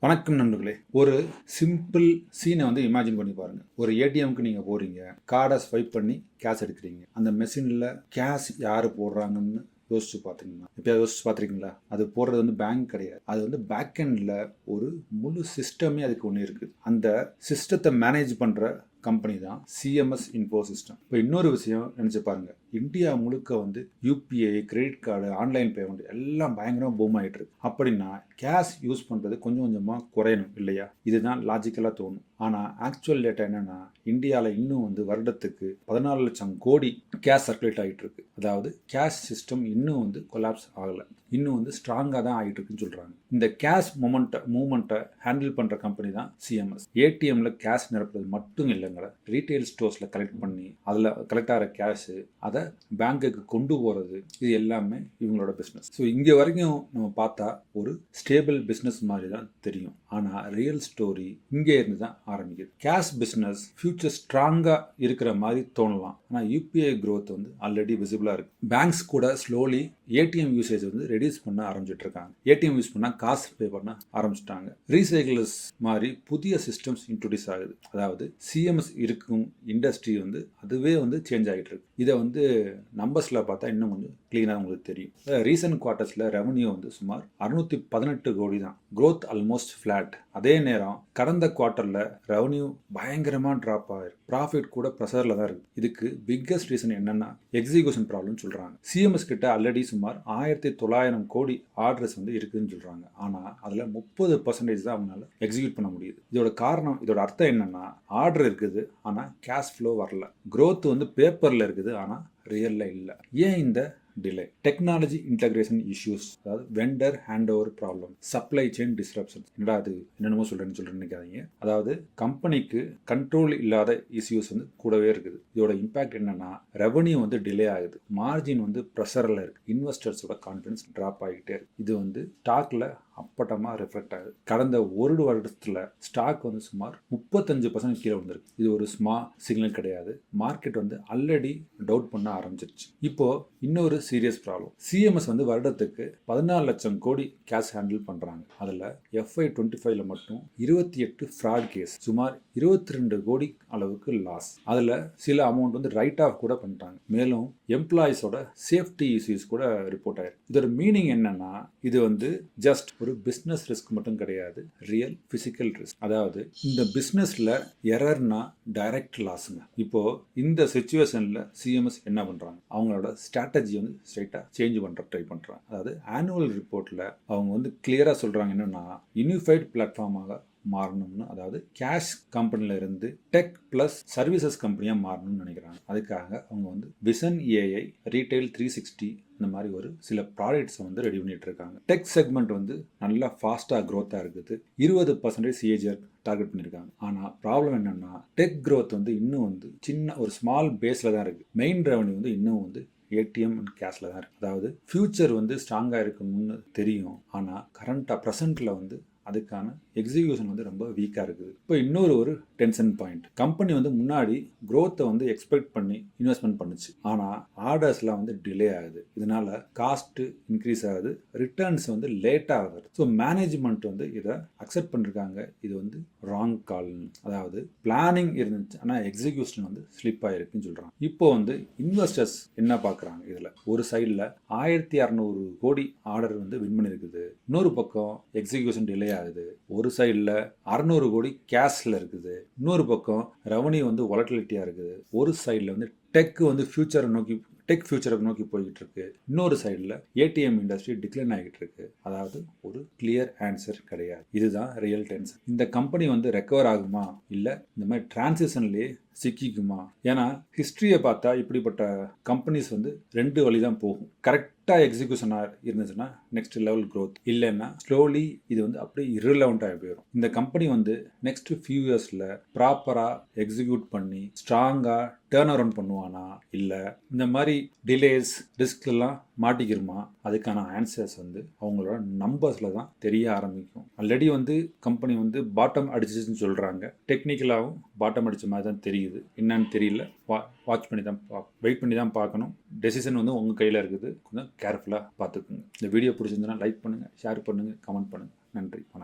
வணக்கம் நண்பர்களே. ஒரு சிம்பிள் சீனை இமேஜின் பண்ணி பாருங்க. ஒரு ஏடிஎம்க்கு நீங்க போறீங்க, கார்டை ஸ்வைப் பண்ணி கேஷ் எடுக்கிறீங்க. அந்த மெஷின்ல கேஷ் யாரு போடுறாங்கன்னு யோசிச்சு பார்த்தீங்கன்னா, எப்பயாவது யோசிச்சு பார்த்துருக்கீங்களா? அது போடுறது பேங்க் கிடையாது. அது பேக் எண்ட்ல ஒரு முழு சிஸ்டமே அதுக்கு ஒன்று இருக்குது. அந்த சிஸ்டத்தை மேனேஜ் பண்ற கம்பெனி தான் சிஎம்எஸ் இன்ஃபோ சிஸ்டம். இப்போ இன்னொரு விஷயம் நினைச்சு பாருங்க, இந்தியா முழுக்க UPI, credit card, online payment எல்லாம் பயங்கரமாக பூம் ஆகிட்டு இருக்கு. அப்படின்னா கேஷ் யூஸ் பண்ணுறது கொஞ்சம் கொஞ்சமாக குறையணும் இல்லையா? இதுதான் லாஜிக்கலாக தோணும். ஆனால் ஆக்சுவல் டேட்டா என்னன்னா, இந்தியாவில் இன்னும் வருடத்துக்கு 14 லட்சம் கோடி கேஷ் சர்க்குலேட் ஆகிட்டு இருக்கு. அதாவது கேஷ் சிஸ்டம் இன்னும் கொலாப்ஸ் ஆகலை, இன்னும் ஸ்ட்ராங்காக தான் ஆகிட்டு இருக்குன்னு சொல்கிறாங்க. இந்த கேஷ் மூமெண்ட்டை ஹேண்டில் பண்ணுற கம்பெனி தான் சிஎம்எஸ். ஏடிஎம்ல கேஷ் நிரப்புறது மட்டும் இல்லைங்க, ரீட்டைல் ஸ்டோர்ஸில் கலெக்ட் பண்ணி அதில் கலெக்ட் ஆகிற கேஷு அதை பேங்க்குக்கு கொண்டு போகிறது, இது எல்லாமே இவங்களோட பிஸ்னஸ். ஸோ இங்கே வரைக்கும் நம்ம பார்த்தா ஒரு ஸ்டேபிள் பிஸ்னஸ் மாதிரி தான் தெரியும். ஆனால் ரியல் ஸ்டோரி இங்கே இருந்து தான் ஆரம்பிக்குது. கேஷ் பிஸ்னஸ் ஃபியூச்சர் ஸ்ட்ராங்காக இருக்கிற மாதிரி தோணலாம். ஆனால் யூபிஐ க்ரோத் ஆல்ரெடி விசிபிளாக இருக்குது. பேங்க்ஸ் கூட ஸ்லோலி ஏடிஎம் யூசேஜ் ரெடியூஸ் பண்ண ஆரம்பிச்சிட்டு இருக்காங்க. ஏடிஎம் யூஸ் பண்ணால் காசு பே பண்ண ஆரம்பிச்சிட்டாங்க. ரீசைக்கிள்ஸ் மாதிரி புதிய சிஸ்டம்ஸ் இன்ட்ரோடியூஸ் ஆகுது. அதாவது சிஎம்எஸ் இருக்கும் இண்டஸ்ட்ரி அதுவே சேஞ்ச் ஆகிட்டு இருக்கு. இதை நம்பர்ஸில் பார்த்தா இன்னும் கொஞ்சம் கிளீனாக உங்களுக்கு தெரியும். ரீசன்ட் குவார்ட்டர்ஸில் ரெவன்யூ சுமார் 618 கோடி தான். Growth almost flat. அதே நேரம் கடந்த குவார்ட்டரில் ரெவன்யூ பயங்கரமாக ட்ராப் ஆகிருக்கு. ப்ராஃபிட் கூட ப்ரெஷரில் தான் இருக்குது. இதுக்கு பிக்கஸ்ட் ரீசன் என்னன்னா எக்ஸிகியூஷன் ப்ராப்ளம் சொல்கிறாங்க. சிஎம்எஸ் கிட்ட ஆல்ரெடி சுமார் 1900 கோடி ஆர்டர்ஸ் இருக்குதுன்னு சொல்கிறாங்க. ஆனால் அதில் 30% தான் அவங்களால எக்ஸிக்யூட் பண்ண முடியுது. இதோட காரணம், இதோட அர்த்தம் என்னன்னா, ஆர்டர் இருக்குது ஆனால் கேஷ் ஃப்ளோ வரல. க்ரோத் பேப்பரில் இருக்குது ஆனால் ரியல்ல இல்லை. ஏன் இந்த டிலே? டெக்னாலஜி இன்டகிரேஷன் இஷ்யூஸ், அதாவது vendor hand over problem, supply chain disruption. என்னடா அது என்னென்னமோ சொல்றேன்னு நினைக்காதீங்க. அதாவது கம்பெனிக்கு கண்ட்ரோல் இல்லாத இஷ்யூஸ் கூடவே இருக்குது. இதோட இம்பாக்ட் என்னன்னா, ரெவன்யூ டிலே ஆகுது, மார்ஜின் ப்ரெஷரில் இருக்கு, இன்வெஸ்டர்ஸோட கான்ஃபிடன்ஸ் ட்ராப் ஆகிட்டே இருக்கு. இது ஸ்டாக்ல அப்பட்டமாக ரிஃப்ளெக்ட் ஆகுது. கடந்த ஒரு வருடத்தில் ஸ்டாக் சுமார் 35% கீழே வந்திருக்கு. இது ஒரு ஸ்மால் சிக்னல் கிடையாது. மார்க்கெட் ஆல்ரெடி டவுட் பண்ண ஆரம்பிச்சிருச்சு. இப்போ இன்னொரு சீரியஸ் ப்ராப்ளம். சிஎம்எஸ் வருடத்துக்கு 14 லட்சம் கோடி கேஷ் ஹேண்டில் பண்றாங்க. அதுல FY25 மட்டும் 28 ஃப்ராட் கேஸ், சுமார் 22 கோடி அளவுக்கு லாஸ். அதுல சில அமௌண்ட் ரைட் ஆஃப் கூட பண்ணிட்டாங்க. மேலும் எம்ப்ளாயிஸோட சேஃப்டி இஷ்யூஸ் கூட ரிப்போர்ட் ஆயிருக்கு. இதோட மீனிங் என்னன்னா, இது ஜஸ்ட் ஒரு பிசினஸ் ரிஸ்க் மட்டும் கிடையாது, ரியல் பிசிக்கல் ரிஸ்க். அதாவது இந்த பிசினஸ்ல எரர்னா டைரக்ட் லாஸ்ங்க. இப்போ இந்த சிச்சுவேஷன்ல சிஎம்எஸ் என்ன பண்றாங்க? அவங்களோட ஸ்ட்ராட்டஜி ஸ்ட்ரைட்டா சேஞ்ச் பண்ற ட்ரை பண்றாங்க. அதாவது ஆனுவல் ரிப்போர்ட்ல அவங்க கிளியரா சொல்றாங்க என்னன்னா, யூனிஃபைட் பிளாட்ஃபார்மாக மாறணும்னு. அதாவது கேஷ் கம்பெனில இருந்து டெக் பிளஸ் சர்வீசஸ் கம்பெனியா மாறணும்னு நினைக்கிறாங்க. அதுக்காக அவங்க விசன் ஏஐ, ரீட்டைல் 360 இந்த மாதிரி ஒரு சில ப்ராடக்ட்ஸ் ரெடி பண்ணிட்டு இருக்காங்க. டெக் செக்மெண்ட் நல்லா ஃபாஸ்டா க்ரோத்தா இருக்குது. 20% சிஏஜிஆர் டார்கெட் பண்ணியிருக்காங்க. ஆனால் ப்ராப்ளம் என்னன்னா, டெக் க்ரோத் இன்னும் சின்ன ஒரு ஸ்மால் பேஸ்ல தான் இருக்கு. மெயின் ரெவன்யூ இன்னும் ஏடிஎம் அண்ட் கேஷ்ல தான் இருக்கு. அதாவது ஃபியூச்சர் ஸ்ட்ராங்காக இருக்கும்னு தெரியும். ஆனால் கரண்டா ப்ரெசென்ட்ல அதுக்கான எக்ஸிகியூஷன் ரொம்ப வீக்காக இருக்குது. இப்போ இன்னொரு டென்ஷன் பாயிண்ட். கம்பெனி முன்னாடி க்ரோத்தை எக்ஸ்பெக்ட் பண்ணி இன்வெஸ்ட்மெண்ட் பண்ணுச்சு. ஆனால் ஆர்டர்ஸ்லாம் டிலே ஆகுது. இதனால காஸ்ட் இன்க்ரீஸ் ஆகுது, ரிட்டர்ன்ஸ் லேட் ஆகுது. ஸோ மேனேஜ்மெண்ட் இதை அக்செப்ட் பண்ணிருக்காங்க. இது ராங் கால். அதாவது பிளானிங் இருந்துச்சு ஆனால் எக்ஸிகியூஷன் ஸ்லிப் ஆயிருக்குன்னு சொல்றாங்க. இப்போ இன்வெஸ்டர்ஸ் என்ன பார்க்குறாங்க? இதில் ஒரு சைடில் 1600 கோடி ஆர்டர் வின் பண்ணியிருக்குது. இன்னொரு பக்கம் எக்ஸிகியூஷன் டிலே ஆகுது. ஒரு சைடில் 600 கோடி கேஷ்ல இருக்குது. இன்னொரு பக்கம் ரெவன்யூ வாலட்டிலிட்டியா இருக்குது. ஒரு சைடில் டெக் ஃபியூச்சரை நோக்கி போய்கிட்டு இருக்கு. இன்னொரு சைடில் ஏடிஎம் இண்டஸ்ட்ரி டிக்ளைன் ஆகிட்டு இருக்கு. அதாவது ஒரு கிளியர் ஆன்சர் கிடையாது. இதுதான் ரியல் டென்ஷன். இந்த கம்பெனி ரெக்கவர் ஆகுமா, இல்லை இந்த மாதிரி டிரான்சிஷன்லேயே சிக்கிக்குமா? ஏன்னா ஹிஸ்டரியை பார்த்தா இப்படிப்பட்ட கம்பெனிஸ் 2 வழி தான் போகும். கரெக்டாக எக்ஸிகியூஷனாக இருந்துச்சுன்னா நெக்ஸ்ட் லெவல் க்ரோத், இல்லைன்னா ஸ்லோலி இது அப்படியே irrelevant-ஆகி போயிடும். இந்த கம்பெனி நெக்ஸ்ட் ஃபியூ இயர்ஸில் ப்ராப்பராக எக்ஸிக்யூட் பண்ணி ஸ்ட்ராங்காக டேர்ன் அரவுண்ட் பண்ணுவானா, இல்லை இந்த மாதிரி டிலேஸ் ரிஸ்க்லாம் மாட்டிக்கிருமா? அதுக்கான ஆன்சர்ஸ் அவங்களோட நம்பர்ஸில் தான் தெரிய ஆரம்பிக்கும். ஆல்ரெடி கம்பெனி பாட்டம் அடிச்சிச்சுன்னு சொல்கிறாங்க. டெக்னிக்கலாகவும் பாட்டம் அடித்த மாதிரி தான் தெரியுது. என்னன்னு தெரியல. வாட்ச் பண்ணி தான் வெயிட் பண்ணி தான் பார்க்கணும். டெசிஷன் உங்கள் கையில் இருக்குது. கொஞ்சம் கேர்ஃபுல்லாக பார்த்துக்குங்க. இந்த வீடியோ பிடிச்சிருந்தனா லைக் பண்ணுங்கள், ஷேர் பண்ணுங்கள், கமெண்ட் பண்ணுங்கள். நன்றி, வணக்கம்.